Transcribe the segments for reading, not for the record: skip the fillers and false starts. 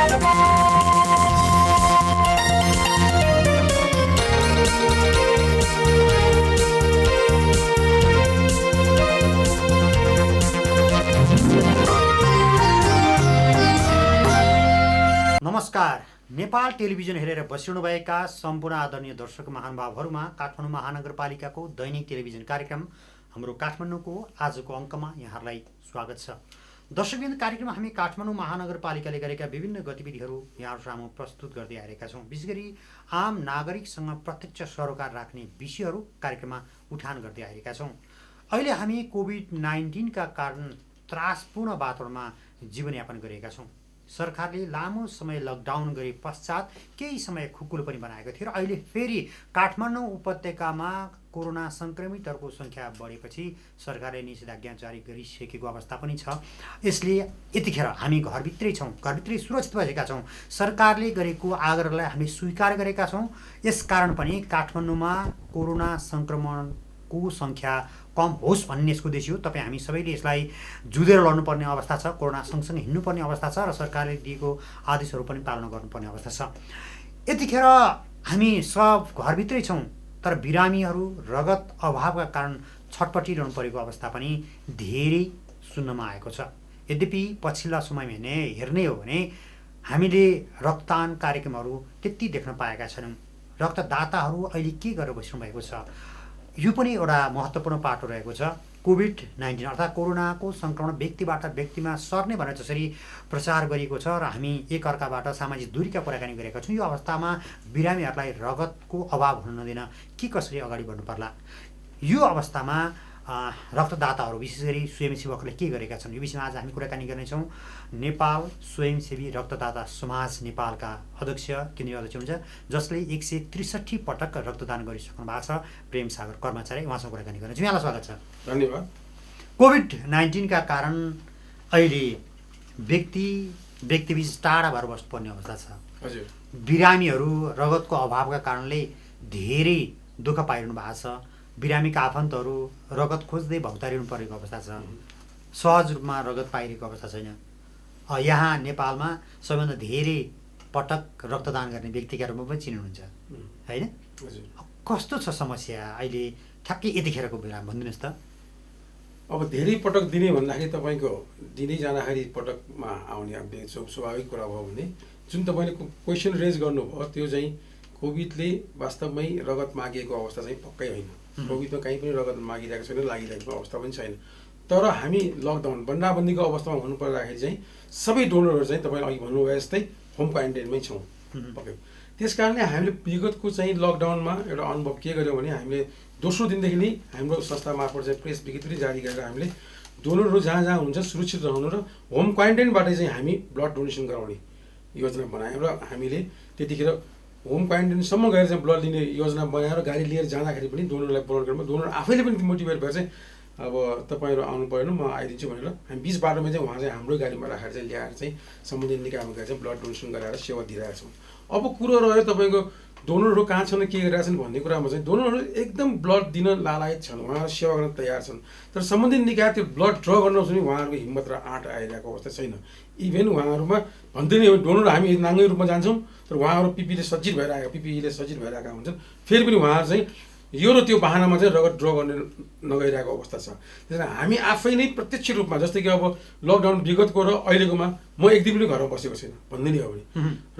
नमस्कार। नेपाल टेलिभिजन हेरेर बसिरहनुभएका सम्पूर्ण आदरणीय दर्शक महानुभावहरूमा काठमाडौँ महानगरपालिकाको दैनिक टेलिभिजन कार्यक्रम हाम्रो काठमाडौँको आजको अङ्कमा यहाँहरूलाई स्वागत छ। दर्शकवृन्द, कार्यक्रममा हामी काठमाडौँ महानगरपालिकाले गरेका विभिन्न गतिविधिहरू यहाँहरू सामु प्रस्तुत गर्दै आएका छौँ। विशेष गरी आम नागरिकसँग प्रत्यक्ष सरोकार राख्ने विषयहरू कार्यक्रममा उठान गर्दै आएका छौँ। अहिले हामी कोभिड-19का कारण त्रासपूर्ण वातावरणमा जीवनयापन गरेका छौँ। सरकारले लामो समय लकडाउन गरे पश्चात केही समय खुकुलो पनि बनाएको थियो र अहिले फेरि काठमाडौँ उपत्यकामा कोरोना सङ्क्रमितहरूको सङ्ख्या बढेपछि सरकारले निषेधाज्ञा जारी गरिसकेको अवस्था पनि छ। यसले यतिखेर हामी घरभित्रै छौँ, घरभित्रै सुरक्षित भएका छौँ। सरकारले गरेको आग्रहलाई हामी स्वीकार गरेका छौँ। यसकारण पनि काठमाडौँमा कोरोना सङ्क्रमणको सङ्ख्या कम होस् भन्ने यसको उद्देश्य हो। तपाईँ हामी सबैले यसलाई जुधेर लड्नुपर्ने अवस्था छ, कोरोना सँगसँगै हिँड्नुपर्ने अवस्था छ र सरकारले दिएको आदेशहरू पनि पालना गर्नुपर्ने अवस्था छ। यतिखेर हामी सब घरभित्रै छौँ, तर बिरामीहरू रगत अभावका कारण छटपटिरहनु परेको अवस्था पनि धेरै सुन्नमा आएको छ। यद्यपि पछिल्ला समयमा हेर्ने हो भने हामीले रक्तदान कार्यक्रमहरू त्यति देख्न पाएका छैनौँ। रक्तदाताहरू अहिले के गरेर बसिरहनु भएको छ, यो पनि एउटा महत्त्वपूर्ण पाटो रहेको छ। कोभिड-19 अर्थात् कोरोनाको सङ्क्रमण व्यक्तिबाट व्यक्तिमा सर्ने भनेर जसरी प्रचार गरिएको छ र हामी एकअर्काबाट सामाजिक दूरीका कुराकानी गरेका छौँ, यो अवस्थामा बिरामीहरूलाई रगतको अभाव हुन नदिन के कसरी अगाडि बढ्नु पर्ला। यो अवस्थामा रक्तदाताहरू विशेष गरी स्वयंसेवकले के गरेका छन्, यो विषयमा आज हामी कुराकानी गर्नेछौँ। नेपाल स्वयंसेवी रक्तदाता समाज नेपालका अध्यक्ष, केन्द्रीय अध्यक्ष हुनुहुन्छ, जसले 163 पटक रक्तदान गरिसक्नु भएको छ, प्रेम सागर कर्मचारी, उहाँसँग कुराकानी गर्नेछौँ। यहाँलाई स्वागत छ। धन्यवाद। कोभिड-19का कारण अहिले व्यक्तिबीच टाढा भएर बस्नुपर्ने अवस्था छ। हजुर, बिरामीहरू रगतको अभावका कारणले धेरै दुःख पाइरहनु भएको छ। बिरामीका आफन्तहरू रगत खोज्दै भौतारिनु परेको अवस्था छ। सहज रूपमा रगत पाइरहेको अवस्था छैन। यहाँ नेपालमा सबैभन्दा धेरै पटक रक्तदान गर्ने व्यक्तिका रूपमा पनि चिन्नुहुन्छ, होइन? कस्तो छ समस्या अहिले ठ्याक्कै यतिखेरको बेलामा भनिदिनुहोस् त। अब धेरै पटक दिने भन्दाखेरि तपाईँको दिँदै जाँदाखेरि पटकमा आउने अब स्वाभाविक कुरा भयो भने जुन तपाईँले क्वेसन रेज गर्नुभयो त्यो चाहिँ कोभिडले वास्तवमै रगत मागिएको अवस्था चाहिँ पक्कै होइन। कोभिडमा कहीँ पनि रगत मागिरहेको छैन, लागिरहेको अवस्था पनि छैन। तर हामी लकडाउन बन्दाबन्दीको अवस्थामा हुनु पर्दाखेरि चाहिँ सबै डोनरहरू चाहिँ तपाईँले अघि भन्नुभयो जस्तै होम क्वारेन्टाइनमै छौँ पक्कै। त्यस कारणले हामीले विगतको चाहिँ लकडाउनमा एउटा अनुभव के गर्यौँ भने हामीले दोस्रो दिनदेखि नै हाम्रो संस्था मार्फत चाहिँ प्रेस विज्ञप्ति जारी गरेर हामीले डोनरहरू जहाँ जहाँ हुन्छ सुरक्षित रहनु र होम क्वारेन्टाइनबाट चाहिँ हामी ब्लड डोनेसन गराउने योजना बनायौँ र हामीले त्यतिखेर होम क्वारेन्टाइनसम्म गएर चाहिँ ब्लड लिने योजना बनाएर गाडी लिएर जाँदाखेरि पनि डोनरलाई बोलाउनु गर्नु, डोनर आफैले पनि मोटिभेट भएर चाहिँ अब तपाईँहरू आउनु परेन, म आइदिन्छु भनेर हामी बिच बाटोमा चाहिँ उहाँ चाहिँ हाम्रै गाडीमा राखेर चाहिँ ल्याएर चाहिँ सम्बन्धित निकायमा गएर चाहिँ ब्लड डोनेसन गराएर सेवा दिइरहेका छौँ। अब कुरो रह्यो तपाईँको डोनरहरू कहाँ छन्, के गरिरहेका छन् भन्ने कुरामा चाहिँ डोनरहरू एकदम ब्लड दिन लालायत छन्, उहाँहरू सेवा गर्न तयार छन्। तर सम्बन्धित निकाय त्यो ब्लड ड्र गर्न पनि उहाँहरूको हिम्मत र आँट आइरहेको अवस्था छैन। इभेन उहाँहरूमा भन्दै नै डोनर हामी नाङ्गै रूपमा जान्छौँ, तर उहाँहरू पिपीले सजित भइरहेका, पिपीले सजित भइरहेका हुन्छन्। फेरि पनि उहाँहरू चाहिँ यो र त्यो बहानामा चाहिँ रगत ड्र गर्ने नगइरहेको अवस्था छ। त्यस कारण हामी आफै नै प्रत्यक्ष रूपमा जस्तै कि अब लकडाउन विगतको र अहिलेकोमा म एक दिन पनि घरमा बसेको छैन भन्दै हो भने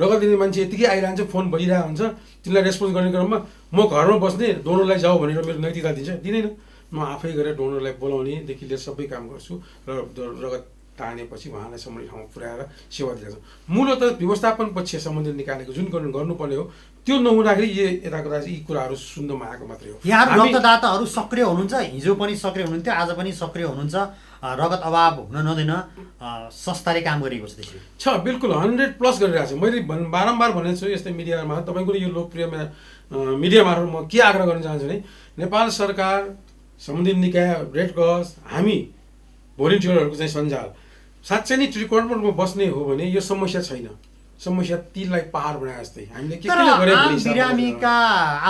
रगत दिने मान्छे यतिकै आइरहन्छ, फोन भइरहेको हुन्छ, तिनीलाई रेस्पोन्स गर्ने क्रममा म घरमा बस्ने डोनरलाई जाऊ भनेर मेरो नैतिकता दिन्छ, दिँदैन। म आफै गएर डोनरलाई बोलाउनेदेखि लिएर सबै काम गर्छु र रगत तानेपछि उहाँलाई सम्बन्धित ठाउँमा पुर्याएर सेवा दिएको छ। मूलतः व्यवस्थापन पक्ष सम्बन्धित निकालेको जुन गर्नुपर्ने हो त्यो नहुँदाखेरि यताकता यी कुराहरू सुन्नमा आएको मात्रै हो। यहाँहरू रक्तदाताहरू सक्रिय हुनुहुन्छ, हिजो पनि सक्रिय हुनुहुन्थ्यो, आज पनि सक्रिय हुनुहुन्छ। रगत अभाव हुन नदिन संस्थाले काम गरेको छ त्यसरी छ, बिल्कुल 100+ गरिरहेको छ। मैले बारम्बार भनेको छु यस्तै मिडियामा, तपाईँको यो लोकप्रिय मिडिया मार्फत म के आग्रह गर्न चाहन्छु भने नेपाल सरकार, सम्बन्धित निकाय, रेड क्रस, हामी भोलिन्टियरहरूको चाहिँ सञ्जाल साँच्चै नै त्रिकोणमा बस्ने हो भने यो समस्या छैन। समस्या तिललाई पहाड बनाए जस्तै हामीले के गरे भने बिरामीका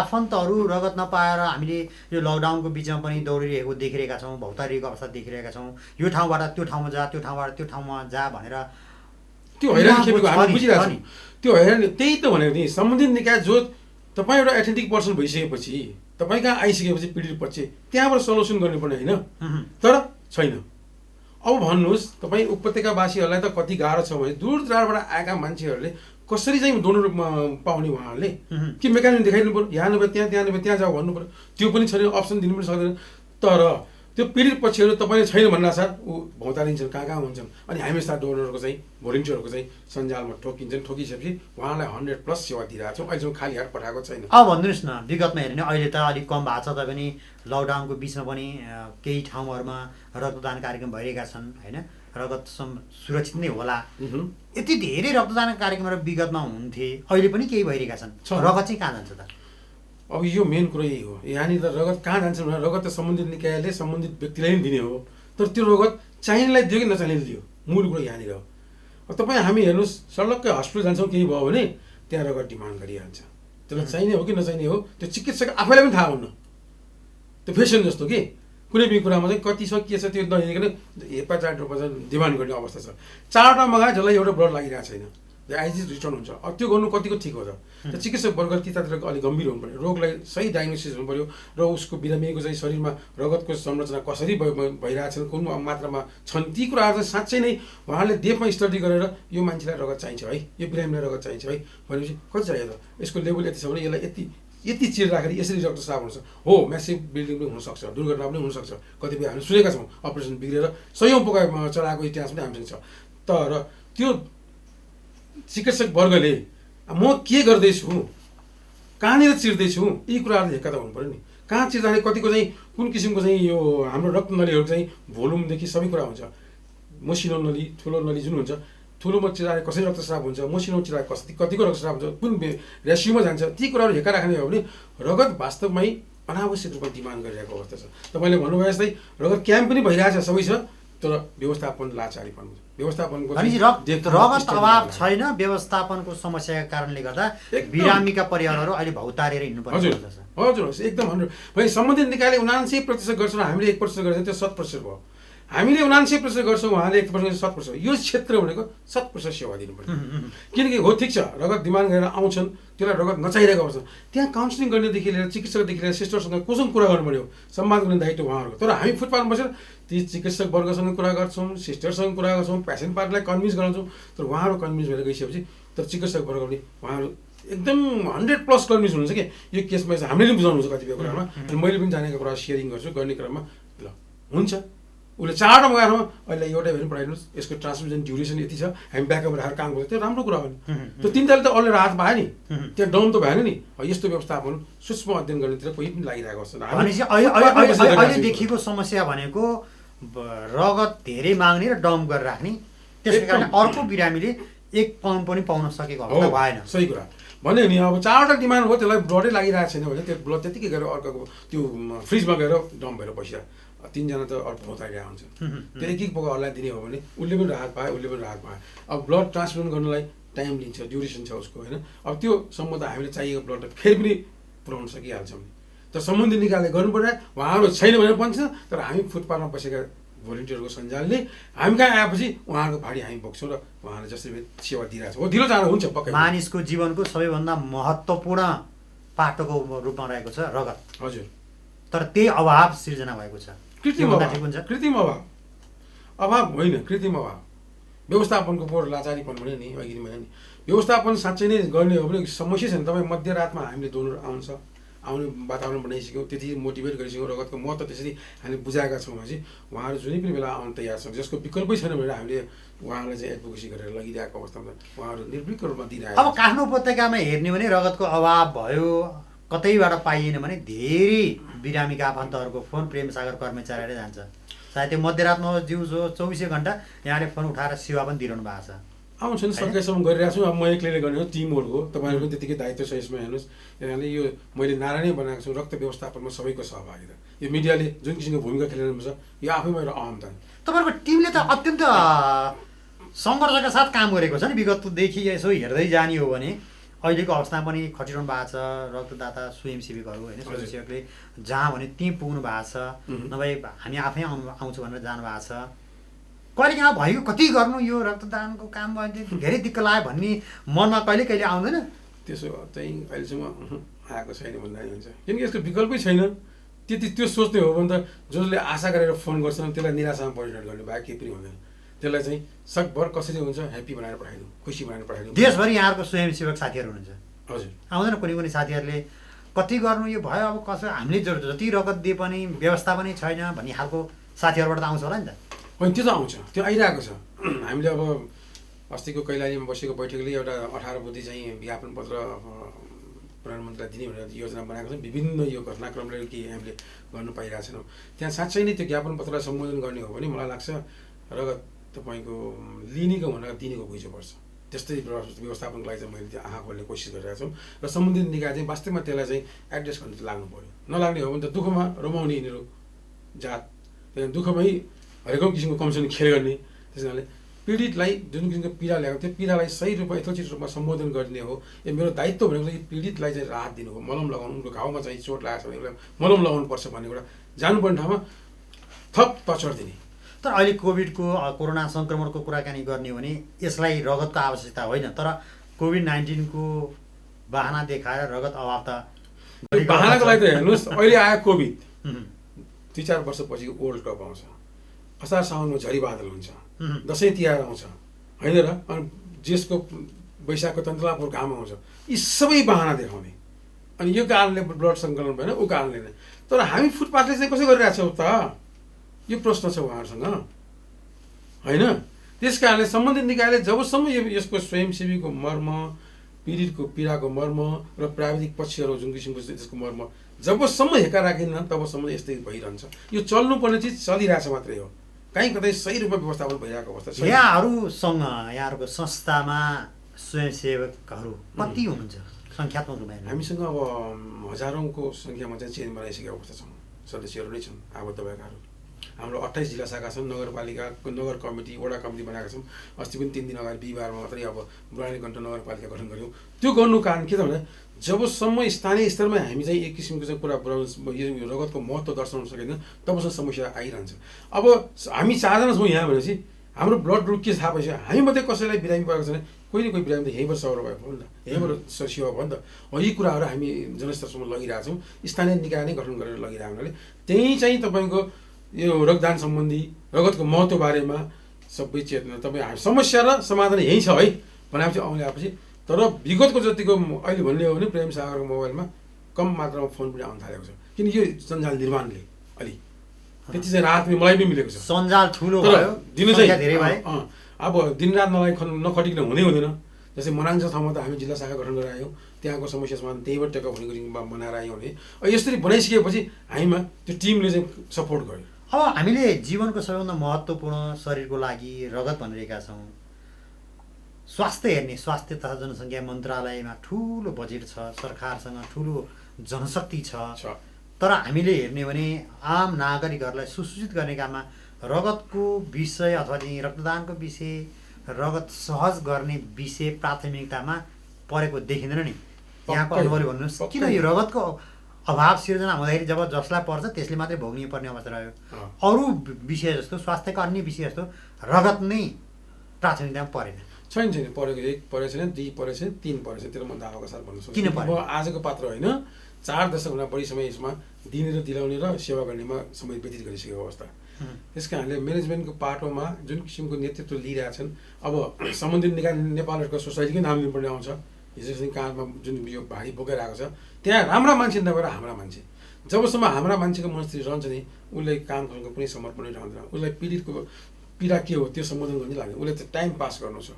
आफन्तहरू रगत नपाएर हामीले यो लकडाउनको बिचमा पनि दौडिरहेको देखिरहेका छौँ, भौतारिएको अवस्था देखिरहेका छौँ। यो ठाउँबाट त्यो ठाउँमा जा, त्यो ठाउँबाट त्यो ठाउँमा जा भनेर त्यो हैरानी खेपेको हामी बुझिरहेको छौँ। त्यो हैरानी त्यही त भनेको नि सम्बन्धित निकाय जो तपाईँ एउटा एथेन्टिक पर्सन भइसकेपछि तपाईँ कहाँ आइसकेपछि पीडित पक्ष त्यहाँबाट सल्युसन गर्नुपर्ने होइन, तर छैन। अब भन्नुहोस् तपाईँ उपत्यकावासीहरूलाई त कति गाह्रो छ भने दूर दरारबाट आएका मान्छेहरूले कसरी चाहिँ डोनर पाउने उहाँहरूले कि मेकानिजम देखाइदिनु पऱ्यो, यहाँ नभए त्यहाँ जाऊ भन्नु पऱ्यो, त्यो पनि छैन, अप्सन दिनु पनि सक्दैन। तर त्यो पीडित पक्षहरू तपाईँले छैन भन्नासाथ ऊ भौतारिन्छन्, कहाँ हुन्छन्, अनि हामी जस्ता डोनरहरूको चाहिँ भोलिन्टियरहरूको चाहिँ सञ्जालमा ठोकिसकेपछि उहाँलाई 100+ सेवा दिइरहेको छौँ। अहिलेसम्म खाली हात पठाएको छैन। अब भन्नुहोस् न, विगतमा हेर्ने अहिले त अलिक कम भएको छ तापनि लकडाउनको बिचमा पनि केही ठाउँहरूमा रक्तदान कार्यक्रम भइरहेका छन् होइन, रगत सुरक्षित नै होला। यति धेरै रक्तदान कार्यक्रमहरू विगतमा हुन्थे, अहिले पनि केही भइरहेका छन्, रगत चाहिँ कहाँ जान्छ त? अब यो मेन कुरो यही हो, यहाँनिर त रगत कहाँ जान्छ भने रगत त सम्बन्धित निकायले सम्बन्धित व्यक्तिलाई नै दिने हो, तर त्यो रगत चाहिनेलाई दियो कि नचाहिनेलाई दियो, मूल कुरो यहाँनिर हो। अब तपाईँ हामी हेर्नुहोस् सडक्कै हस्पिटल जान्छौँ केही भयो भने त्यहाँ रगत डिमान्ड गरिहाल्छ, त्यसलाई चाहिने हो कि नचाहिने हो त्यो चिकित्सक आफैलाई पनि थाहा हुन्न, त्यो फेसन जस्तो कि कुनै पनि कुरामा चाहिँ कति छ के छ त्यो नहेरिकन हेपाचाट डिमान्ड गर्ने अवस्था छ। 4वटा मगाए जसलाई एउटा ब्लड लागिरहेको छैन, आइजी रिटर्न हुन्छ। अब त्यो गर्नु कतिको ठिक हो त? त्यो चिकित्सक वर्ग त्यतातिर अलिक गम्भीर हुनु पऱ्यो, रोगलाई सही डायग्नोसिस हुनु पऱ्यो र उसको बिरामीको चाहिँ शरीरमा रगतको संरचना कसरी भइरहेछन्, कुन मात्रामा छन्, ती कुराहरू चाहिँ साँच्चै नै उहाँले डेपमा स्टडी गरेर यो मान्छेलाई रगत चाहिन्छ है, यो बिरामीलाई रगत चाहिन्छ है भनेपछि कति चाहियो त? यसको लेभल यति छ भने यसलाई यति चिर राखेर यसरी रक्तस्राव हुन्छ हो, म्यासिभ बिल्डिङ पनि हुनसक्छ, दुर्घटना पनि हुनसक्छ, कतिपय हामीले सुनेका छौँ अपरेसन बिग्रेर सयौँ पोका चलाएको इतिहास पनि हामीसँग छ। तर त्यो चिकित्सक वर्गले म के गर्दैछु, कहाँनिर चिर्दैछु, यी कुराहरू हेक्का त हुनु पऱ्यो नि। कहाँ चिर्दाखेरि कतिको चाहिँ कुन किसिमको चाहिँ यो हाम्रो रक्त नलीहरू चाहिँ भोल्युमदेखि सबै कुरा हुन्छ, मसिनो नली ठुलो नली जुन हुन्छ, ठुलोमा चिराएर कसरी रक्तस्राव हुन्छ, मसिनो चिराएर कतिको रक्तस्राव हुन्छ, कुन रेसियोमा जान्छ, ती कुराहरू हेक्का राख्ने हो भने रगत वास्तवमै अनावश्यक रूपमा डिमान्ड गरिरहेको अवस्था छ। तपाईँले भन्नुभयो जस्तै रगत क्याम्प पनि भइरहेछ, सबै छ, तर व्यवस्थापन लाचारीपन हुन्छ। व्यवस्थापनको रगत अभाव छैन, व्यवस्थापनको समस्याका कारणले गर्दा बिरामीका परिवारहरू अहिले भौतारेर हिँड्नुपर्छ। हजुर एकदम 100। भने सम्बन्धित निकायले 79% गर्छौँ, हामीले 1% गर्छौँ, त्यो 100% भयो। हामीले 79% गर्छौँ, उहाँले 1% 100%। यो क्षेत्र भनेको 100% सेवा दिनुपर्छ। किनकि हो ठिक छ रगत डिमान्ड गरेर आउँछन्, त्यसलाई रगत नचाहिरहेको अवस्था, त्यहाँ काउन्सिलिङ गर्नेदेखि लिएर चिकित्सकदेखि लिएर सिस्टरसँग कोसँग कुरा गर्नु पऱ्यो, सम्वाद गर्ने दायित्व उहाँहरूको। तर हामी फुटपाथमा बसेर ती चिकित्सक वर्गसँग कुरा गर्छौँ, सिस्टरसँग कुरा गर्छौँ, पेसेन्ट पार्टीलाई कन्भिन्स गराउँछौँ, तर उहाँहरू कन्भिन्स भएर गइसकेपछि तर चिकित्सक वर्ग पनि उहाँहरू एकदम 100+ कन्भिन्स हुनुहुन्छ कि यो केसमा चाहिँ हामीले पनि बुझाउनुहुन्छ कतिपय कुरामा। अनि मैले पनि जानेको कुरा सेयरिङ गर्छु, गर्ने क्रममा ल हुन्छ उसले 4वटा मगाएर अहिले एउटै भने पठाइदिनुहोस्, यसको ट्रान्समिसन ड्युरेसन यति छ, हामी ब्याकअप राखेर काम गर्छ, त्यो राम्रो कुरा हो नि। त्यो 3 ताले त अरूले राहत पायो नि, त्यहाँ डाउन त भएन नि। यस्तो व्यवस्थापन सूक्ष्म अध्ययन गर्नेतिर कोही पनि लागिरहेको छ। अहिलेदेखिको समस्या भनेको रगत धेरै माग्ने र डम्प गरेर राख्ने, त्यसै कारण अर्को बिरामीले एक पाउन्ड पनि पाउन सकेको अवस्था भएन। सही कुरा भन्यो नि। अब 4वटा डिमान्ड हो, त्यसलाई ब्लडै लागिरहेको छैन भने त्यो ब्लड त्यतिकै गएर अर्काको त्यो फ्रिजमा गएर डम्प भएर बसिरहेको 3जना त अर्को भौतारिरहेको हुन्छ। त्यो एक पोका अरूलाई दिने हो भने उसले पनि राहत पायो, उसले पनि राहत पायो। अब ब्लड ट्रान्सफ्युजन गर्नलाई टाइम लिन्छ, ड्युरेसन छ उसको होइन। अब त्यो सम्म त हामीले चाहिएको ब्लड फेरि पनि पुऱ्याउन सकिहाल्छौँ। तर सम्बन्धित निकायले गर्नु पर्ने उहाँहरू छैन भनेर भन्छ, तर हामी फुटपाथमा बसेका भोलिन्टियरको सञ्जालले हामी कहाँ आएपछि उहाँहरूको भाडी हामी बोक्छौँ र उहाँहरूले जसरी सेवा दिइरहेको छ हो, ढिलो चाँडो हुन्छ पक्कै। मानिसको जीवनको सबैभन्दा महत्त्वपूर्ण पाटोको रूपमा रहेको छ रगत। हजुर, तर त्यही अभाव सिर्जना भएको छ। कृत्रिम अभाव होइन, कृत्रिम अभाव व्यवस्थापनको पोहोर लाचारीपन भन्यो नि अघि भने नि। व्यवस्थापन साँच्चै नै गर्ने हो भने समस्या छैन। तपाईँ मध्यरातमा हामीले डोनर आउने वातावरण बनाइसक्यौँ, त्यति मोटिभेट गरिसक्यौँ, रगतको महत्त्व त्यसरी हामीले बुझाएका छौँ भनेपछि उहाँहरू जुनै पनि बेला आउन तयार छन्। जसको विकल्पै छैन भनेर हामीले उहाँहरूलाई चाहिँ एडभोकेसी गरेर लगिरहेको अवस्थामा उहाँहरू निर्विकल्प रूपमा दिइरहेको। अब काठमाडौँ उपत्यकामा हेर्ने भने रगतको अभाव भयो, कतैबाट पाइएन भने धेरै बिरामीका आफन्तहरूको फोन प्रेमसागर कर्मचारीले जान्छ। सायद त्यो मध्यरातमा दिउँसो 24 घण्टा यहाँले फोन उठाएर सेवा पनि दिइरहनु भएको छ। आउँछन् सकेसम्म गरिरहेको छु। अब म एक्लैले गर्ने हो, टिमहरू हो, तपाईँहरूको पनि त्यतिकै दायित्व छ यसमा। हेर्नुहोस् यहाँले यो मैले नारा नै बनाएको छु, रक्त व्यवस्थापनमा सबैको सहभागिता। यो मिडियाले जुन किसिमको भूमिका खेलिरहनु छ यो आफैमा एउटा अहमता। तपाईँहरूको टिमले त अत्यन्त सङ्घर्षका साथ काम गरेको छ नि विगतदेखि। यसो हेर्दै जाने हो भने अहिलेको अवस्थामा पनि खटिरहनु भएको छ रक्तदाता स्वयंसेवकहरू होइन। स्वयंसेवकले जहाँ भने त्यहीँ पुग्नु भएको छ, नभए हामी आफै आउँछु भनेर जानु भएको छ। कहिलेकाहीँ भयो कति गर्नु यो रक्तदानको काम भयो धेरै दिक्क लाग्यो भन्ने मनमा कहिले कहिले आउँदैन? त्यसो चाहिँ अहिलेसम्म आएको छैन भन्दा नि हुन्छ, किनकि यसको विकल्पै छैन। त्यति त्यो सोच्ने हो भने त जसले आशा गरेर फोन गर्छन् त्यसलाई निराशामा परिणत गर्ने बाहेक केही पनि हुँदैन। त्यसलाई चाहिँ सकभर कसरी हुन्छ ह्याप्पी बनाएर पठाइदिउँ, खुसी बनाएर पठाइदिउँ। देशभरि यहाँहरूको स्वयंसेवक साथीहरू हुनुहुन्छ, हजुर आउँदैन कुनै साथीहरूले कति गर्नु यो भयो अब कसो हामीले जति रगत दिए पनि व्यवस्था पनि छैन भन्ने खालको साथीहरूबाट त आउँछ होला नि त? होइन त्यो त आउँछ, त्यो आइरहेको छ। हामीले अब अस्तिको कैलालीमा बसेको बैठकले एउटा 18 बुद्धि चाहिँ विज्ञापन पत्र प्रधानमन्त्रीलाई दिने भनेर योजना बनाएको छ। विभिन्न यो घटनाक्रमले के हामीले गर्नु पाइरहेको छैनौँ। त्यहाँ साँच्चै नै त्यो ज्ञापन पत्रलाई सम्बोधन गर्ने हो भने मलाई लाग्छ रगत तपाईँको लिनेको भनेर दिनेको बुझ्नु पर्छ। त्यस्तै व्यवस्थापनको लागि चाहिँ मैले त्यो आँखा खोल्ने कोसिस गरिरहेको छु र सम्बन्धित निकाय चाहिँ वास्तवमा त्यसलाई चाहिँ एड्रेस गर्नु चाहिँ लाग्नु पऱ्यो। नलाग्ने हो भने त दुःखमा रमाउने यिनीहरू जात, दुःखमै हरेक किसिमको कमिसन खेल गर्ने। त्यस कारणले पीडितलाई जुन किसिमको पीडा ल्याएको त्यो पीडालाई सही रूपमा यथोचित रूपमा सम्बोधन गर्ने हो। यो मेरो दायित्व भनेको चाहिँ पीडितलाई चाहिँ राहत दिनु हो, मलम लगाउनु, उनको घाउमा चाहिँ चोट लागेको छ भने उसलाई मलम लगाउनुपर्छ भन्ने कुरा जानुपर्ने ठाउँमा थप तचर दिने। तर अहिले कोभिडको कोरोना सङ्क्रमणको कुराकानी गर्ने हो भने यसलाई रगतको आवश्यकता होइन, तर कोभिड-19को बहाना देखाएर रगत अभाव त बहानाको लागि त हेर्नुहोस्, अहिले आयो कोभिड, 2-4 वर्षपछि वर्ल्ड कप आउँछ, असार साउनमा झरी बादल हुन्छ, दसैँ तिहार आउँछ होइन र, अनि जेठको वैशाखको तन्त्रलापुर घाम आउँछ, यी सबै बहाना देखाउने। अनि यो कारणले ब्लड सङ्कलन भएन, ऊ कारणले नै। तर हामी फुटपाथले चाहिँ कसो गरिरहेको छौँ त, यो प्रश्न छ उहाँहरूसँग होइन। त्यस कारणले सम्बन्धित निकायले जबसम्म यसको स्वयंसेवीको मर्म, पीडितको पीडाको मर्म र प्राविधिक पक्षहरू जुन किसिमको त्यसको मर्म जबसम्म हेका राखिन्न तबसम्म यस्तै भइरहन्छ। यो चल्नुपर्ने चिज चलिरहेछ मात्रै हो, कहीँ कतै सही रूपमा व्यवस्थापन भइरहेको अवस्था छ। यहाँहरूसँग यहाँहरूको संस्थामा स्वयंसेवकहरू कति हुनुहुन्छ सङ्ख्यात्मक रूपमा? हामीसँग अब हजारौँको सङ्ख्यामा चाहिँ चेन बनाइसकेको अवस्था छौँ, सदस्यहरू नै छन् आबद्ध भएकाहरू। हाम्रो 28 जिल्ला शाखा छन्, नगरपालिकाको नगर कमिटी वडा कमिटी बनाएका छौँ। अस्ति पनि 3 दिन अगाडि बिहिबारमा मात्रै अब बुढानीकण्ठ नगरपालिका गठन गऱ्यौँ। त्यो गर्नु कारण के त भने जबसम्म स्थानीय स्तरमा हामी चाहिँ एक किसिमको चाहिँ कुरा यो रगतको महत्त्व दर्शाउन सकेन तबसम्म समस्या आइरहन्छ। अब हामी 4 जना छौँ यहाँ भनेपछि हाम्रो ब्लड ग्रुप के थाहा भइसक्यो, हामी मात्रै कसैलाई बिरामी परेको छैन, कोही न कोही बिरामी त यहीँबाट सर भएको हो नि त, यहीँबाट सेवा भयो नि त। यी कुराहरू हामी जनस्तरसम्म लगिरहेको छौँ, स्थानीय निकाय नै गठन गरेर लगिरहेको हुनाले त्यहीँ चाहिँ तपाईँको यो रक्तदान सम्बन्धी रगतको महत्त्व बारेमा सबै चेतना तपाईँ समस्या र समाधान यहीँ छ है भनेपछि आउने आएपछि। तर विगतको जतिको अहिले भन्ने हो भने प्रेम सागरको मोबाइलमा कम मात्रामा फोन पनि आउन थालेको छ, किनकि यो सञ्जाल निर्माणले अलि त्यति चाहिँ राहत पनि मलाई पनि मिलेको छ। सञ्जाल ठुलो भयो, दिनु चाहिँ धेरै भयो। अब दिनरात नखटिकन हुँदै हुँदैन। जस्तै मनाङ ठाउँमा त हामी जिल्ला शाखा गठन गरेर आयौँ, त्यहाँको समस्या समाधान त्यहीँबाट टेकअप हुने गरी बनाएर आयौँ भने यसरी बनाइसकेपछि हामीमा त्यो टिमले चाहिँ सपोर्ट गर्यो। अब हामीले जीवनको सबैभन्दा महत्त्वपूर्ण शरीरको लागि रगत भनिरहेका छौँ। स्वास्थ्य हेर्ने स्वास्थ्य तथा जनसङ्ख्या मन्त्रालयमा ठुलो बजेट छ, सरकारसँग ठुलो जनशक्ति छ, तर हामीले हेर्ने भने आम नागरिकहरूलाई सुसूचित गर्ने काममा रगतको विषय अथवा चाहिँ रक्तदानको विषय, रगत सहज गर्ने विषय प्राथमिकतामा परेको देखिँदैन नि। यहाँको अनुभवले भन्नुहोस्, किन यो रगतको अभाव सिर्जना हुँदाखेरि जब जसलाई पर्छ त्यसले मात्रै भोग्नु पर्ने अवस्था रह्यो? अरू विषय जस्तो स्वास्थ्यका अन्य विषय जस्तो रगत नै प्राथमिकतामा परेन। छैन परेको, 1 परेको छैन, 2 परेको छैन, 3 परेको छैन। त्यसले म दावाका साथ भन्न सक्छु। किन परेन? म आजको पात्र होइन, 4 दशकभन्दा बढी समय यसमा दिने र दिलाउने र सेवा गर्नेमा समय व्यतीत गरिसकेको अवस्था। त्यस कारणले म्यानेजमेन्टको पाटोमा जुन किसिमको नेतृत्व लिइरहेछन्, अब सम्बन्धित निकाय नेपालहरूको सोसाइटीकै नाम लिनुपर्ने आउँछ। हिजो चाहिँ काँधमा जुन यो भारी बोकाइरहेको छ त्यहाँ राम्रा मान्छे नभएर हाम्रा मान्छे, जबसम्म हाम्रा मान्छेको मनस्थिति रहन्छ नि उसले कामको कुनै समर्पण रहँदैन। उसलाई पीडितको पीडा के हो त्यो सम्बोधन गर्ने लाग्यो, उसले चाहिँ टाइम पास गर्नु छ,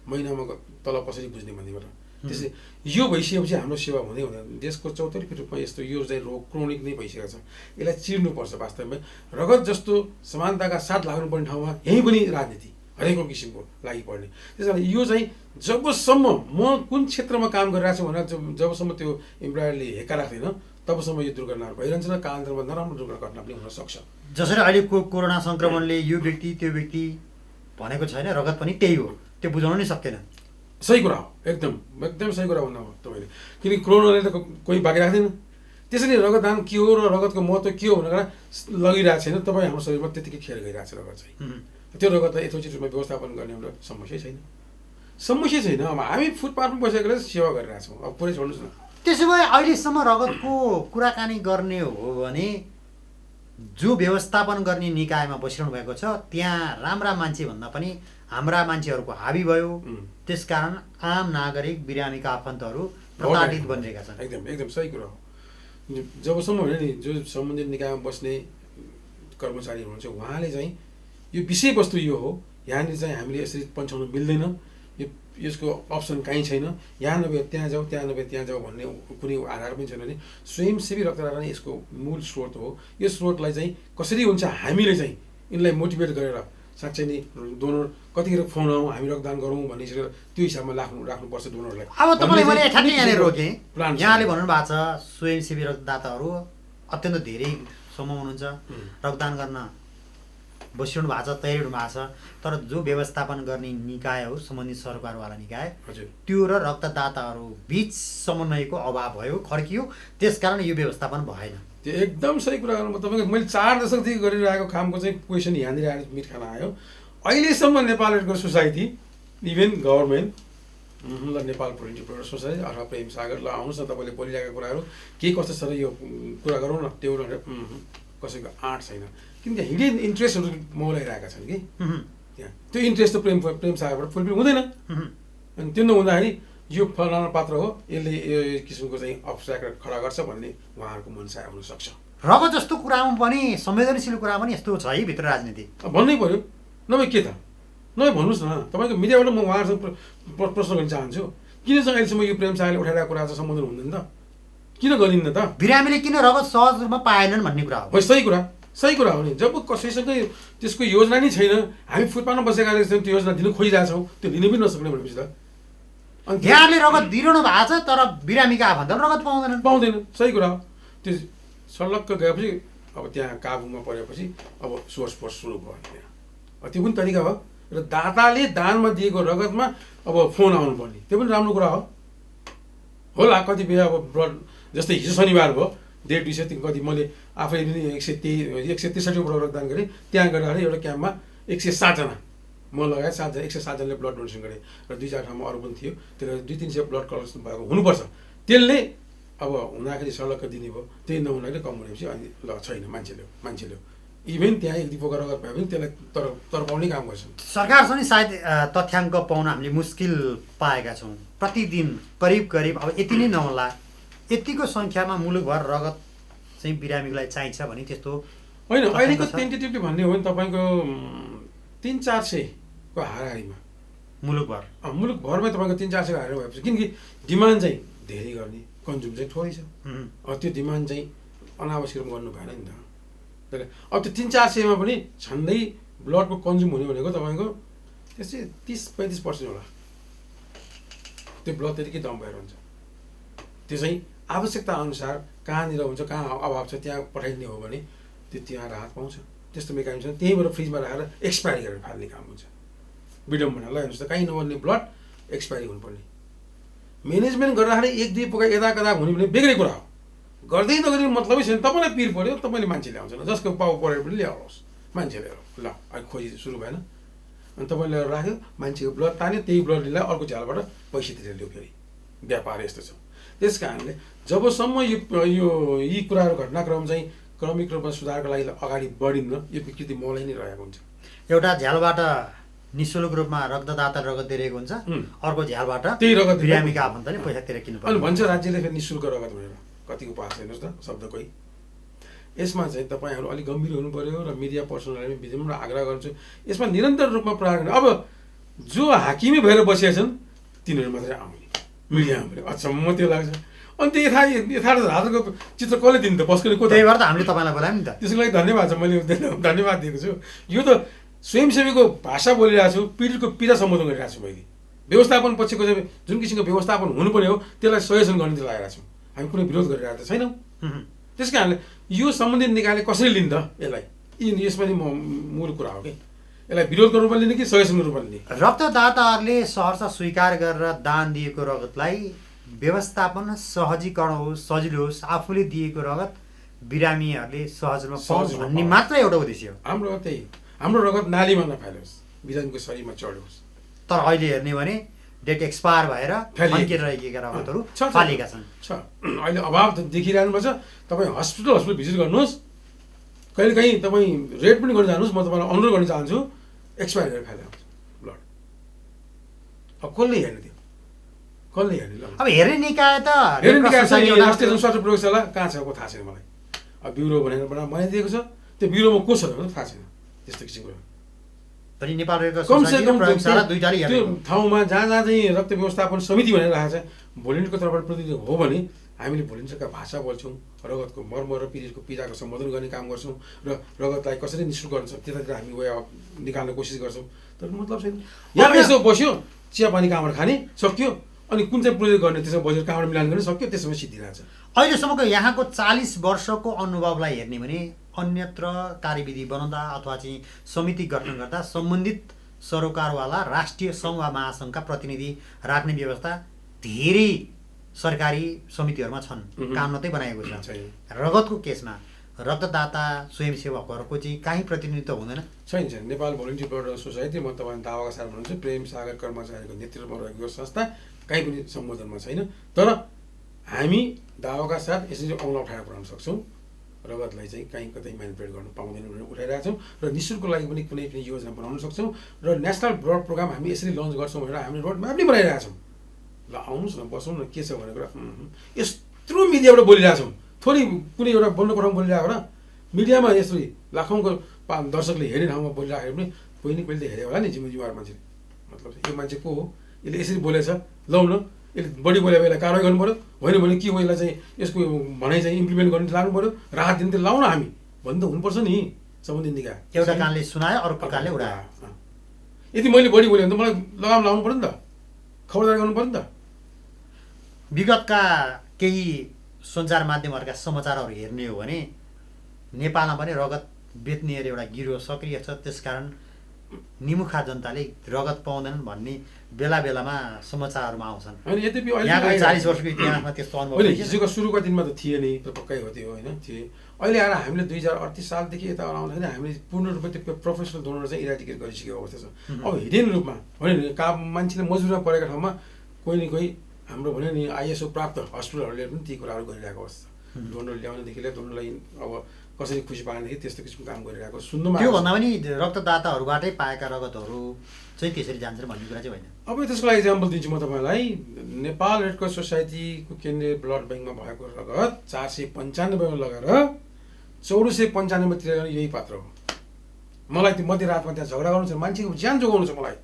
महिनामा तलब कसरी बुझ्ने भन्नेबाट। त्यसै यो भइसकेपछि हाम्रो सेवा हुँदै हुँदैन। देशको चौतर्फी रूपमा यस्तो यो चाहिँ रोग क्रोनिक नै भइसकेको छ, यसलाई चिर्नुपर्छ। वास्तवमै रगत जस्तो समानताका साथ लाग्नुपर्ने ठाउँमा यहीँ पनि राजनीति हरेक किसिमको लागि पर्ने। त्यस कारण यो चाहिँ जबसम्म म कुन क्षेत्रमा काम गरिरहेको छु भनेर जबसम्म त्यो इम्प्लोयरले हेका राख्दैन तबसम्म यो दुर्घटनाहरू भइरहन्छ र कालान्तरमा नराम्रो दुर्घटना पनि हुनसक्छ। जसरी अहिले कोरोना सङ्क्रमणले यो व्यक्ति त्यो व्यक्ति भनेको छैन, रगत पनि त्यही हो, त्यो बुझाउन नै सक्दैन। सही कुरा हो, एकदम सही कुरा भन्नु हो तपाईँले, किनकि कोरोनाले त कोही बाँकी राख्दैन। त्यसैले रगतदान के हो र रगतको महत्त्व के हो भनेर लगिरहेको छैन। तपाईँ हाम्रो शरीरमा त्यतिकै खेर गइरहेको छ रगत चाहिँ। त्यो रगतलाई यथोचित रूपमा व्यवस्थापन गर्ने एउटा समस्या छैन। अब हामी फुटपाथमा बसेर सेवा गरिरहेका छौँ। अब पुरै छोड्नुहोस् न। त्यसो भए अहिलेसम्म रगतको कुराकानी गर्ने हो भने जो व्यवस्थापन गर्ने निकायमा बसिरहनु भएको छ त्यहाँ राम्रा मान्छे भन्दा पनि हाम्रा मान्छेहरूको हाबी भयो, त्यसकारण आम नागरिक बिरामीका आफन्तहरू प्रताडित बनिरहेका छन्। एकदम सही कुरा हो। जबसम्म भने नि जो सम्बन्धित निकायमा बस्ने कर्मचारी हुनुहुन्छ उहाँले चाहिँ यो विषयवस्तु यो हो, यहाँनिर चाहिँ हामीले यसरी पन्छाउनु मिल्दैन, यसको अप्सन कहीँ छैन, यहाँ नभए त्यहाँ जाऊ, त्यहाँ नभए त्यहाँ जाऊ भन्ने कुनै आधार पनि छैन भने स्वयंसेवी रक्तदाता नै यसको मूल स्रोत हो। यो स्रोतलाई चाहिँ कसरी हुन्छ हामीले चाहिँ यिनलाई मोटिभेट गरेर साँच्चै नै डोनर कतिखेर फोन आउँ हामी रक्तदान गरौँ भन्ने त्यो हिसाबमा राख्नुपर्छ डोनरलाई। अब तपाईँलाई मैले ठ्याक्कै यहाँनिर रोकेँ, यहाँले भन्नुभएको छ स्वयंसेवी रक्तदाताहरू अत्यन्त धेरै समूह हुनुहुन्छ, रक्तदान गर्न बसिरहनु भएको छ, तयारी हुनु भएको छ, तर जो व्यवस्थापन गर्ने निकाय हो सम्बन्धित सरकारवाला निकाय त्यो र रक्तदाताहरू बिच समन्वयको अभाव भयो, खर्कियो, त्यसकारण यो व्यवस्थापन भएन। त्यो एकदम सही कुरा गर्नु। तपाईँको मैले 4 दशकदेखि गरिरहेको कामको चाहिँ क्वेसन यहाँनिर आएर मिट खान आयो। अहिलेसम्म Nepal red cross society even government ल नेपाल प्रिभेन्टिभ प्रोग्राम सोसाइटी अथवा प्रेम सागर ल आउनुहोस् न तपाईँले बोलिरहेको कुराहरू के कस्तो छ र यो कुरा गरौँ न त्यो कसैको आँट छैन। किन त्यहाँ हिडन इन्ट्रेस्टहरू मौलाइरहेका छन् कि त्यहाँ त्यो इन्ट्रेस्ट त प्रेम सागरबाट फुलफिल हुँदैन। अनि त्यो नहुँदाखेरि यो फलाना पात्र हो यसले यो किसिमको चाहिँ अब्स्ट्राक्ट खडा गर्छ भन्ने उहाँहरूको मनसाय हुनसक्छ। रगत जस्तो कुरामा पनि संवेदनशील कुरामा पनि यस्तो छ है भित्र राजनीति भन्नै पर्यो। नभए के त नभए भन्नुहोस् न। तपाईँको मिडियाबाट म उहाँहरूसँग प्रश्न गर्न चाहन्छु, किन चाहिँ अहिलेसम्म यो प्रेम सागरले उठाइरहेको कुरा चाहिँ सम्बोधन हुँदैन त? किन गरिन्न त? बिरामीले किन रगत सहज रूपमा पाएनन् भन्ने कुरा हो। सही कुरा हो नि। जब कसैसँग त्यसको योजना नै छैन, हामी फुटपाथमा बसेका त्यो योजना दिन खोजिरहेछौँ, त्यो लिन पनि नसक्ने भनेपछि त अनि यहाँले रगत दिइरहनु भएको छ तर बिरामीका आफन्तहरू रगत पाउँदैन। सही कुरा हो। त्यो सलक्क गएपछि अब त्यहाँ काबुमा परेपछि अब सोर्स फोर्स सुरु भयो त्यहाँ। त्यो पनि तरिका हो। र दाताले दानमा दिएको रगतमा अब फोन आउनुपर्ने त्यो पनि राम्रो कुरा हो होला। कतिपय अब ब्लड जस्तै हिजो शनिबार भयो, डेट 203 कति मैले आफै पनि 163 वटा रक्तदान गरेँ। त्यहाँ गर्दाखेरि एउटा क्याम्पमा 107 जना म लगायत 7 जना 107 जनाले ब्लड डोनेसन गरेँ र 2-4 ठाउँमा अरू पनि थियो। त्यसले 200-300 ब्लड कलेक्सन भएको हुनुपर्छ। त्यसले अब हुँदाखेरि सलक्क दिने भयो, त्यही नहुँदाखेरि कम हुनेपछि अनि ल छैन मान्छेले इभेन त्यहाँ 1-2 पोका रगत पायो भने त्यसलाई तर्पाउने काम गर्छन्। सरकारसँग सायद तथ्याङ्क पाउन हामीले मुस्किल पाएका छौँ। प्रतिदिन करिब अब यति नै नहोला, यतिको सङ्ख्यामा मुलुकभर रगत चाहिँ बिरामीलाई चाहिन्छ भने त्यस्तो होइन। अहिलेको टेन्टेटिभली भन्ने हो भने तपाईँको 300-400 को हाराहारीमा मुलुकभरमै तपाईँको 300-400 को हाराहारी भएपछि, किनकि डिमान्ड चाहिँ धेरै गर्ने कन्ज्युम चाहिँ थोरै छ। त्यो डिमान्ड चाहिँ अनावश्यक गर्नु भएन नि त। अब त्यो 300-400 पनि छन्दै ब्लडको कन्ज्युम हुने भनेको तपाईँको त्यसै 30-35% होला। त्यो ब्लड त्यतिकै दम भएर हुन्छ। त्यो चाहिँ आवश्यकता अनुसार कहाँनिर हुन्छ, कहाँ अभाव छ त्यहाँ पठाइदिने हो भने त्यो त्यहाँ राहत पाउँछ। त्यस्तो मेकानिजम छ। त्यहीँबाट फ्रिजमा राखेर एक्सपायरी गरेर फाल्ने काम हुन्छ। विडम्बना ल हेर्नुहोस् त, कहीँ नबन्ने ब्लड एक्सपायरी हुनुपर्ने। म्यानेजमेन्ट गर्दाखेरि 1-2 पोका यता कता हुने भने बेग्रै कुरा हो। गर्दै नगर्ने मतलबै छैन। तपाईँलाई पिर पऱ्यो, तपाईँले मान्छे ल्याउँछ न, जसको पाउ परेर पनि ल्याउनुहोस्, मान्छे ल्याएर ल अहिले खोजी सुरु भएन। अनि तपाईँले ल्याएर राख्यो, मान्छेको ब्लड तान्यो, त्यही ब्लड लिएर अर्को झ्यालबाट पैसा तिरेर ल्यायो। फेरि व्यापार यस्तो छ। त्यस कारणले जबसम्म यी कुराहरू घटनाक्रम चाहिँ क्रमिक रूपमा सुधारको लागि अगाडि बढिन्न, यो विकृति मौलाइ नै रहेको हुन्छ। एउटा झ्यालबाट निःशुल्क रूपमा रक्तदाता रगत दिइरहेको हुन्छ, अर्को झ्यालबाट त्यही रगत बिरामीका आफन्तले पैसा तिरेर किन्नु पर्छ। अनि भन्छ राज्यले फेरि निःशुल्क रगत भनेर कतिको पास हेर्नुहोस् त शब्दकै। यसमा चाहिँ तपाईँहरू अलिक गम्भीर हुनु पर्यो र मिडिया पर्सनलाई विनम्र आग्रह गर्छु यसमा निरन्तर रूपमा प्रयास गर्नु। अब जो हाकिमै भएर बसेका छन् तिनीहरू मात्रै आउने मिडियामा पनि अचम्म त्यो लाग्छ। अनि त्यो यथार्थ हातको चित्र कसले दिन्छ त? बस्कने को? त्यही भएर त हामीले तपाईँलाई बोलायौँ नि त। त्यसको लागि धन्यवाद छ, मैले धन्यवाद दिएको छु। यो त स्वयंसेवीको भाषा बोलिरहेको छु, पीडितको पीडा सम्बोधन गरिरहेको छु। मैले व्यवस्थापन पछिको चाहिँ जुन किसिमको व्यवस्थापन हुनुपर्ने हो त्यसलाई सजेसन गर्ने चाहिँ लागेको छौँ। हामी कुनै विरोध गरिरहेको त छैनौँ। त्यस कारणले यो सम्बन्धित निकायले कसरी लिन्छ यसलाई, यसमा नि मूल कुरा हो कि यसलाई विरोध गर्नु पर्ने कि सजेसन गर्नुपर्ने। रक्तदाताहरूले सहर्ष स्वीकार गरेर दान दिएको रगतलाई व्यवस्थापन सहजीकरण होस्, सजिलो होस्, आफूले दिएको रगत बिरामीहरूले सहजमा पाओस् भन्ने मात्र एउटा उद्देश्य हो हाम्रो। त्यही हाम्रो रगत नालीमा नफालोस्, बिरामीको शरीरमा चढोस्। तर अहिले हेर्ने भने डेट एक्सपायर भएर फैलिएको फन्किएर रहेका रगतहरू छ, छ, फालेका छन्। अहिले अभाव त देखिरहनु पर्छ। तपाईँ हस्पिटल भिजिट गर्नुहोस्, कहिलेकाहीँ तपाईँ रेड पनि गर्न जानुहोस्, म तपाईँलाई अनुरोध गर्न चाहन्छु, एक्सपायर गरेर फालेर आउँछ ब्लड। अब कसले हेर्ने त्यो, कसले हेर्ने? अब हेर्ने निकाय त हेर्ने निकाय सोसाइटी चाहिँ एउटा राष्ट्रिय जनस्वास्थ्य प्रयोगशाला कहाँ छ अब थाहा छैन मलाई। अब ब्युरो भनेर बनाइदिएको छ, त्यो ब्युरोमा को छ भनेर थाहा छैन। त्यस्तो किसिमको पनि नेपाल रेड क्रस कमसे सोसाइटी र कम प्रयोगशाला दुईटाले त्यो हेर्ने। ठाउँमा जहाँ चाहिँ रक्त व्यवस्थापन समिति भनेर राखेको छ, भोलिन्टियरको तर्फबाट प्रतिनिधि हो भने हामीले भोलिन्टियरका भाषा बोल्छौँ, रगतको मर्म र पीडितको पीडाको सम्बोधन गर्ने काम गर्छौँ र रगतलाई कसरी निःशुल्क गर्छ त्यतातिर हामी वे निकाल्ने कोसिस गर्छौँ। तर मतलब छैन। यहाँ यसो बस्यो, चिया पानी कहाँबाट खाने सक्यो, अनि कुन चाहिँ प्रोजेक्ट गर्ने त्यसमा बजेट कहाँबाट मिलान गर्ने सक्यो, त्यसमा सिद्धिरहेछ। अहिलेसम्मको यहाँको 40 वर्षको अनुभवलाई हेर्ने भने अन्यत्र कार्यविधि बनाउँदा अथवा चाहिँ समिति गठन गर्दा सम्बन्धित सरोकारवाला राष्ट्रिय सङ्घ वा महासङ्घका प्रतिनिधि राख्ने व्यवस्था धेरै सरकारी समितिहरूमा छन्, काम मात्रै बनाएको छ। रगतको केसमा रक्तदाता स्वयंसेवकहरूको चाहिँ काहीँ प्रतिनिधित्व हुँदैन? छैन। नेपाल भोलिन्टियर ब्लड सोसाइटी, म तपाईँ दावाका साथ भन्नुहुन्छ, प्रेम सागर कर्मचारीको नेतृत्वमा रहेको संस्था कहीँ पनि सम्बोधनमा छैन। तर हामी दावाका साथ यसरी औँला उठाएर पुऱ्याउन सक्छौँ। रगतलाई चाहिँ कहीँ कतै म्यानिपुलेट गर्नु पाउँदैन भनेर उठाइरहेका छौँ र निःशुल्कको लागि पनि कुनै पनि योजना बनाउन सक्छौँ र नेसनल ब्लड प्रोग्राम हामी यसरी लन्च गर्छौँ भनेर हामीले रोड म्याप पनि बनाइरहेका छौँ। ल आउनुहोस् न, बसौँ न, के छ भनेर कुरा यत्रो मिडियाबाट बोलिरहेछौँ। थोरै कुनै एउटा बोल्ने ठाउँमा बोलिरहेको र मिडियामा यसरी लाखौँको दर्शकले हेर्ने ठाउँमा बोलिराखेको पनि कोही न कोहीले हेऱ्यो होला नि, जिम्मेवार मान्छेले। मतलब यो मान्छे को हो, यसले यसरी बोलेछ, लौ न, यसले बढी बोले यसलाई कारवाही गर्नु पऱ्यो, होइन भने के हो, यसलाई चाहिँ यसको भनाइ चाहिँ इम्प्लिमेन्ट गर्नु लाग्नु पऱ्यो, राहत दिनु त लाउन हामी भन्नु त हुनुपर्छ नि। सम्बन्धित निकाय एउटा कानले सुनायो, अर्को कानले उडायो। यदि मैले बढी बोलेँ भने त मलाई लगाम लाउनु पऱ्यो नि त, खबरदारी गर्नु पऱ्यो नि त। विगतका केही सञ्चार माध्यमहरूका समाचारहरू हेर्ने हो भने नेपालमा पनि रगत बेच्ने एउटा गिरोह सक्रिय छ, त्यसकारण निमुखा जनताले रगत पाउँदैनन् भन्ने बेला बेलामा समाचारहरूमा आउँछन्। अनि यद्यपि यहाँको 40 वर्षको इतिहासमा त्यस्तो अनुभव होइन, हिजोको सुरुको दिनमा त थिए नि, पक्कै हो त्यो, होइन थिए। अहिले आएर हामीले 2038 सालदेखि यता आउँदाखेरि हामीले पूर्ण रूपमा त्यो प्रोफेसनल डोनर चाहिँ इराडिकेट गरिसकेको अवस्था छ। अब हिडेन रूपमा भन्यो नि, काम मान्छेले मजुरमा परेका ठाउँमा कोही न कोही हाम्रो भन्यो नि आइएसओ प्राप्त हस्पिटलहरूले पनि ती कुराहरू गरिरहेको अवस्था छ। डोनर ल्याउनेदेखि लिएर डोनरलाई अब कसरी खुसी पार्नेदेखि त्यस्तो किसिमको काम गरिरहेको सुन्नुमा। त्योभन्दा पनि रक्तदाताहरूबाटै पाएका रगतहरू चाहिँ त्यसरी जान्छ भन्ने कुरा चाहिँ होइन। अब त्यसको लागि इक्जाम्पल दिन्छु म तपाईँलाई। नेपाल रेड क्रस सोसाइटीको केन्द्रीय ब्लड ब्याङ्कमा भएको रगत 495 लगेर 1495 तिर यही पात्र हो। मलाई त्यो मध्यरातमा त्यहाँ झगडा गर्नु छ, मान्छेको ज्यान जोगाउनु छ मलाई।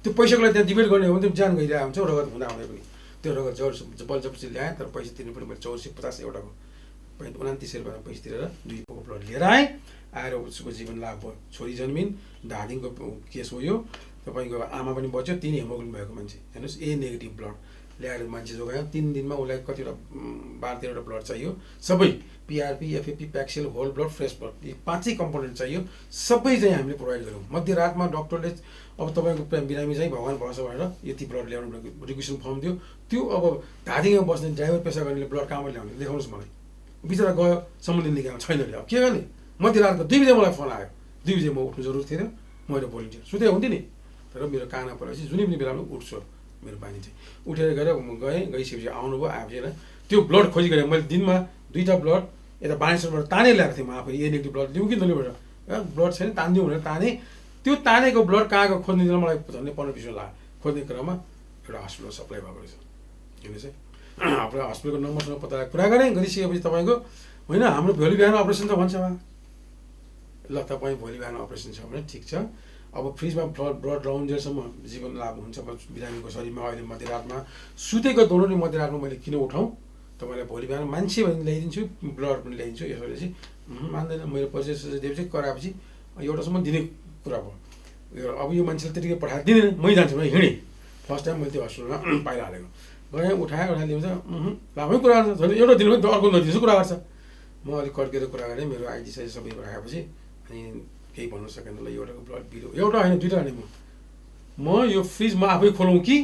त्यो पैसाको लागि त्यहाँ डिबेट गर्ने हो भने त्यो ज्यान गइरहेको हुन्छ रगत हुँदा हुँदै पनि। त्यो रगत बलजबरजस्ती ल्याएँ, तर पैसा तिर्नु पनि मैले 1450 एउटाको 29 रुपियाँ पैसा तिरेर 2 पोको ब्लड लिएर आएँ। आएर उसको जीवन लाभ भयो, छोरी जन्मिन्, धादिङको केस हो यो, तपाईँको आमा पनि बच्यो, 3 हेमोग्लोबिन भएको मान्छे, हेर्नुहोस् ए नेगेटिभ ब्लड ल्याएर मान्छे जोगायो। 3 दिनमा उसलाई कतिवटा 12-13वटा ब्लड चाहियो, सबै पिआरपी, एफएपी, प्याक्सेल, होल ब्लड, फ्रेस ब्लड, यी 5 कम्पोनेन्ट चाहियो, सबै चाहिँ हामीले प्रोभाइड गऱ्यौँ। मध्यरातमा डक्टरले अब तपाईँको बिरामी चाहिँ भगवान् भरोसा भनेर यति ब्लड ल्याउनु रिक्वेसन फर्म दियो। त्यो अब धादिङमा बस्ने ड्राइभर पेसा गर्नेले ब्लड कहाँबाट ल्याउने देखाउनुहोस् मलाई। बिचरा गयो सम्बन्धित निकायमा, छैन अरे। अब के गर्ने? मध्यरातको 2 बजे मलाई फोन आयो, 2 बजे म उठ्नु जरुरी थिएन, मैले भोलिन्टियर सुते हुन्थेँ नि, तर मेरो काना परेपछि जुनै पनि बेलामा उठ्छु मेरो बानी चाहिँ। उठेर गएर म गइसकेपछि आउनुभयो, आएपछि त्यो ब्लड खोजी गरेँ मैले। दिनमा 2टा ब्लड यता बानेश्वरबाट तानेर ल्याएको थिएँ म आफै, ए नेगेटिभ ब्लड लिउँ कि नलिउँ भनेर, ब्लड छैन तानिदिउँ भनेर ताने। त्यो तानेको ब्लड कहाँको खोज्ने दिन मलाई झन्डै 15-20 मिनट लाग्यो। खोज्ने क्रममा एउटा हस्पिटल सप्लाई भएको रहेछ। हेर्नुहोस् है, आफ्नो हस्पिटलको नम्बरसँग पत्ता कुरा गरेँ, गरिसकेपछि तपाईँको होइन हाम्रो भोलि बिहान अपरेसन छ भन्छ बा। ल तपाईँ भोलि बिहान अपरेसन छ भने ठिक छ, अब फ्रिजमा ब्लड राउन्डजेलसम्म जीवन लाभ हुन्छ बिरामीको शरीरमा। अहिले मध्यरातमा सुतेको दोनोले मध्यरातमा मैले किन उठाउँ, तपाईँलाई भोलि बिहान मान्छे भने ल्याइदिन्छु, ब्लड पनि ल्याइदिन्छु। यसरी चाहिँ मान्दैन, मेरो पैसा दिएपछि कराएपछि एउटासम्म दिने कुरा भयो। अब यो मान्छेले त्यतिकै पठाएर दिँदैन, मै जान्छु भने हिँडेँ। फर्स्ट टाइम मैले त्यो हस्पिटलमा पाइहालेको गएँ, उठाएपछि लामै कुरा गर्छ, झन् एउटा दिनमा अर्को नदिनुहोस् कुरा गर्छ। म अलिक कड्केर कुरा गरेँ, मेरो आइडी साइज सबै राखेपछि अनि केही भन्नु सकेन। ल एउटाको ब्लड बिलो, एउटा होइन 2टा हाने म यो फ्रिज म आफै खोलौँ कि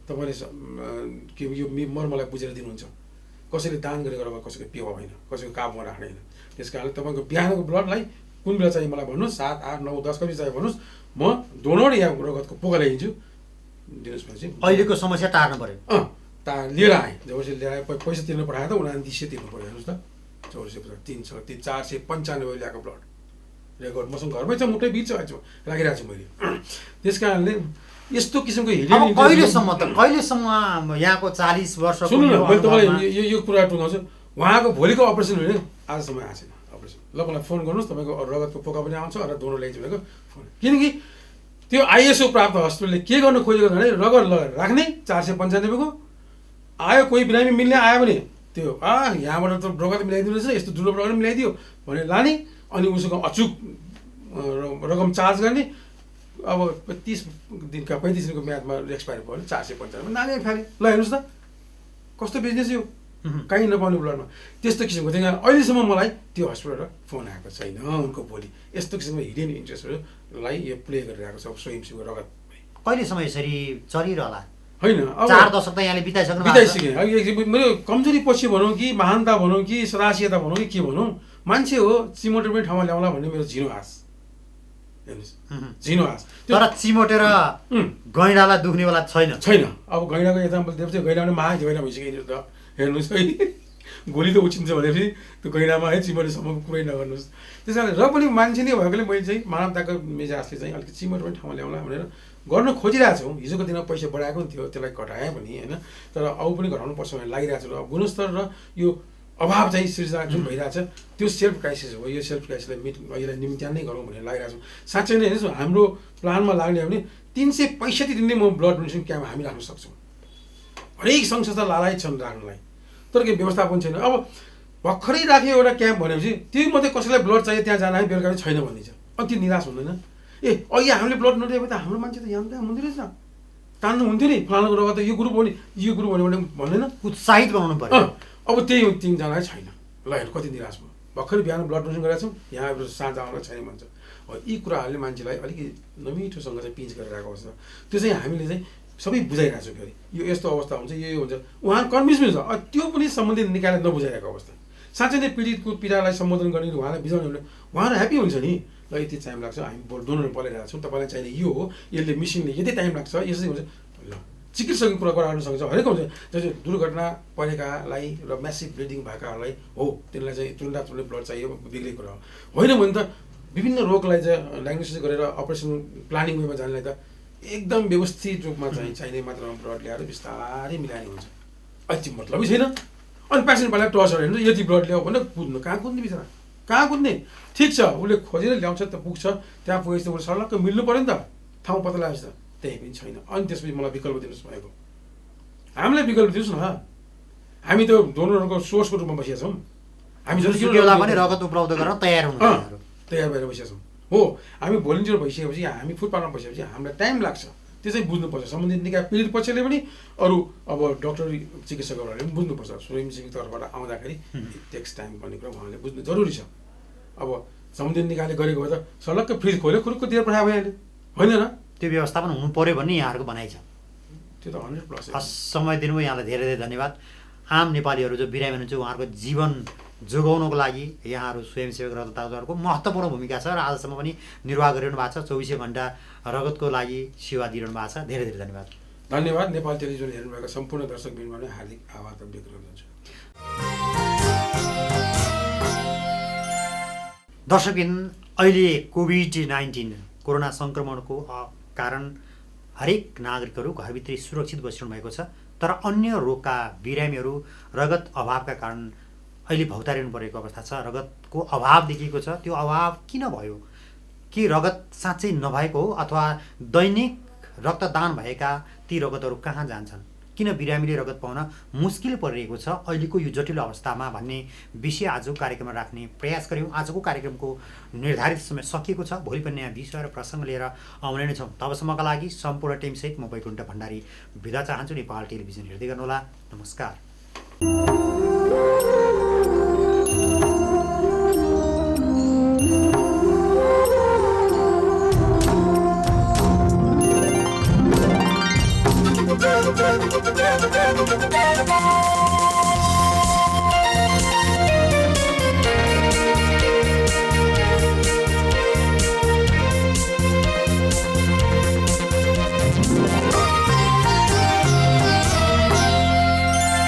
तपाईँले के यो मलाई बुझेर दिनुहुन्छ? कसैले दान गरेको रगत कसैको पिउ होइन, कसैको काबुमा राख्ने होइन। त्यस कारणले तपाईँको बिहानको ब्लडलाई कुन बेला चाहियो मलाई भन्नुहोस्, 7, 8, 9, 10 कति चाहियो भन्नुहोस्, म डोनर या रगतको पोका ल्याइदिन्छु, दिनुहोस् भनेपछि अहिलेको समस्या टार्नु पर्यो। लिएर आएँ। जबरजस्ती लिएर आएँ, पैसा तिर्नु पठायो त 2900 तिर्नु पऱ्यो हेर्नुहोस् त। 495 ल्याएको ब्लड रेकर्ड मसँग घरमै छ, मुटै बिच राखिरहेको छु मैले। त्यस कारणले यस्तो किसिमको हिडेन कहिलेसम्म यहाँको 40 वर्षको सुन्नु न, मैले तपाईँलाई यो कुरा टुङ्गाउँछु। उहाँको भोलिको अपरेसन हुने आजसम्म आएको छैन अपरेसन। ल मलाई फोन गर्नुहोस्, तपाईँको रगतको पोका पनि आउँछ र डोनर ल्याइदिनु भनेको फोन। किनकि त्यो आइएसओ प्राप्त हस्पिटलले के गर्नु खोजेको छ भने रगत लगाएर राख्ने 495 को आयो, कोही बिरामी मिल्ने आयो भने त्यो यहाँबाट त रगत मिलाइदिनु रहेछ, यस्तो दुर्लभ रगत मिलाइदियो भनेर लाने, अनि उसको अचुक रकम चार्ज गर्ने। अब 35 दिनको म्यादमा एक्सपायर भयो भने 495 नाले फ्याले। ल हेर्नुहोस् त कस्तो बिजनेस यो, कहीँ नपाउने ब्लडमा त्यस्तो किसिमको थियो। अहिलेसम्म मलाई त्यो हस्पिटलबाट फोन आएको छैन उनको भोलि। यस्तो किसिमको हिडेन इन्ट्रेस्टहरूलाई यो प्ले गरिरहेको छ स्वयंसेवी रगत। कहिलेसम्म यसरी चलिरहला? होइन, 4 दशक त यहाँले बिताइसक्नु मेरो कमजोरी पछि भनौँ कि महानता भनौँ कि सदाशियता भनौँ कि के भनौँ, मान्छे हो चिमोटेर पनि ठाउँमा ल्याउला भन्ने मेरो झिनो आश। हेर्नुहोस् झिनो आश। तर चिमोटेर गैँडालाई दुख्नेवाला छैन। अब गैँडाको एक्जाम्पल दिएपछि गैँडा पनि गैँडा भइसक्यो त। हेर्नुहोस् है, गोली त उछिन्छ भनेपछि त्यो गैँडामा है चिमोटेसम्मको कुरै नगर्नुहोस्। त्यस कारण र पनि मान्छे नै भएकोले मैले चाहिँ मानवताको मिजाजले चाहिँ अलिकति चिमोटे पनि ठाउँमा ल्याउला भनेर गर्न खोजिरहेको छौँ। हिजोको दिनमा पैसा बढाएको पनि थियो, त्यसलाई घटाएँ पनि होइन, तर अरू पनि घटाउनु पर्छ भनेर लागिरहेको छ। र गुणस्तर र यो अभाव चाहिँ सिर्जना जुन भइरहेछ त्यो सेल्फ क्राइसिस हो। यो सेल्फ क्राइसिसलाई यसलाई निम्त्यान नै गरौँ भनेर लागिरहेको छौँ। साँच्चै नै हेर्नुहोस्, हाम्रो प्लानमा लाग्ने हो भने 365 दिन नै म ब्लड डोनेसन क्याम्प हामी राख्न सक्छौँ। हरेक सङ्घ संस्था लालायत छन् राख्नलाई, तर के व्यवस्थापन छैन। अब भर्खरै राख्यो एउटा क्याम्प भनेपछि त्यो मात्रै कसैलाई ब्लड चाहियो त्यहाँ जान बेलुका छैन भनिन्छ, अनि त्यो निराश हुँदैन। अघि हामीले ब्लड नदिएको त हाम्रो मान्छे त यहाँ त्यहाँ हुँदो रहेछ, तान्नु हुन्थ्यो नि फलानाको रगत यो ग्रुप हो नि यो ग्रुप हो भने भन्दैन, उत्साहित बनाउनु पर्यो। अब त्यही 3 जना छैन। ल हेर्नु कति निराश भयो। भर्खरै बिहान ब्लड डोनेसन गरेका छौँ, यहाँ साँझ आउन छैन भन्छ। यी कुराहरूले मान्छेलाई अलिकति नमिठोसँग चाहिँ पिच गरिरहेको अवस्था, त्यो चाहिँ हामीले चाहिँ सबै बुझाइरहेको छौँ। फेरि यो यस्तो अवस्था हुन्छ, यो हुन्छ, उहाँ कन्भिन्स पनि छ। त्यो पनि सम्बन्धित निकायले नबुझाइरहेको अवस्था। साँच्चै नै पीडितको पीडालाई सम्बोधन गर्ने, उहाँलाई बुझाउने भने उहाँहरू ह्याप्पी हुन्छ नि। ल यति टाइम लाग्छ, हामी डोनर बोलाइरहेको छौँ, तपाईँलाई चाहिने यो हो, यसले मिसिनले यति टाइम लाग्छ, यसरी हुन्छ। ल चिकित्सकको कुरा गराउन सक्छ, हरेक हुन्छ। जस्तै दुर्घटना परेकालाई र म्यासिभ ब्लिडिङ भएकाहरूलाई हो, तिनीहरूलाई चाहिँ तुरन्त ब्लड चाहियो, बिग्रेको कुरा होइन भने त विभिन्न रोगलाई चाहिँ डायग्नोसिस गरेर अपरेसन प्लानिङ वेमा जानेलाई त एकदम व्यवस्थित रूपमा चाहिँ चाहिने मात्रामा ब्लड ल्याएर बिस्तारै मिलाइने हुन्छ। अहिले मतलबै छैन। अनि पेसेन्टलाई टर्चर हेर्नु, यति ब्लड ल्याऊ भनेर कुद्नु, कहाँ कुद्ने बिचरा, कहाँ कुद्ने? ठिक छ, उसले खोजेर ल्याउँछ त पुग्छ, त्यहाँ पुगेपछि उसले सडक्क मिल्नु पऱ्यो नि त, ठाउँ पत्ता लगाएपछि त त्यही पनि छैन। अनि त्यसपछि मलाई विकल्प दिनुहोस् भएको, हामीलाई विकल्प दिनुहोस् न। हामी त डोनरहरूको सोर्सको रूपमा बसिया छौँ। हामी जति बेला पनि रगत उपलब्ध गर्न तयार हुनुहुन्छ, तयार भएर बसिया छौँ। हो, हामी भोलिन्टियर भइसकेपछि, हामी फुटपाथमा बसेपछि हामीलाई टाइम लाग्छ, त्यो चाहिँ बुझ्नुपर्छ। सम्बन्धित निकाय पीडित पक्षले पनि, अरू अब डक्टरी चिकित्सकहरूले पनि बुझ्नुपर्छ। स्वयंसेवी तर्फबाट आउँदाखेरि टेक्स टाइम भन्ने कुरा उहाँले बुझ्नु जरुरी छ। अब सम्बन्धित निकायले गरेको भए त सलक्क फ्रिज खोल्यो, खुरुक्क दिएर पठायो भइहाल्यो, होइन र? त्यो व्यवस्थापन हुनु पर्यो भन्ने यहाँहरूको भनाइ छ। त्यो त 100%। समय दिनुभयो, यहाँलाई धेरै धेरै धन्यवाद। आम नेपालीहरू जो बिरामी हुनुहुन्छ उहाँहरूको जीवन जोगाउनको लागि यहाँहरू स्वयंसेवक रगतदाताहरूको महत्त्वपूर्ण भूमिका छ र आजसम्म पनि निर्वाह गरिरहनु भएको छ। 24 घण्टा रगतको लागि सेवा दिइरहनु भएको छ। धेरै धेरै धन्यवाद। धन्यवाद। नेपाल टेलिभिजन हेर्नुभएका सम्पूर्ण दर्शकवृन्दमा पनि हार्दिक आभार व्यक्त गर्दछु। दर्शकवृन्द, अहिले कोभिड-19 कोरोना सङ्क्रमणको कारण हरेक नागरिकहरू घरभित्रै सुरक्षित बसिरहनु भएको छ, तर अन्य रोगका बिरामीहरू रगत अभावका कारण अहिले भौतारिनु परेको अवस्था छ। रगतको अभाव देखिएको छ। त्यो अभाव किन भयो? के रगत साँच्चै नभएको हो अथवा दैनिक रक्तदान भएका ती रगतहरू कहाँ जान्छन्? किन बिरामीले रगत पाउन मुस्किल परिरहेको छ अहिलेको यो जटिल अवस्थामा भन्ने विषय आजको कार्यक्रममा राख्ने प्रयास गऱ्यौँ। आजको कार्यक्रमको निर्धारित समय सकिएको छ। भोलि पनि नयाँ विषय र प्रसङ्ग लिएर आउने नै छौँ। तबसम्मका लागि सम्पूर्ण टिमसहित म वैकुण्ठ भण्डारी बिदा चाहन्छु। नेपाल टेलिभिजन हेर्दै गर्नुहोला। नमस्कार। नमस्कार।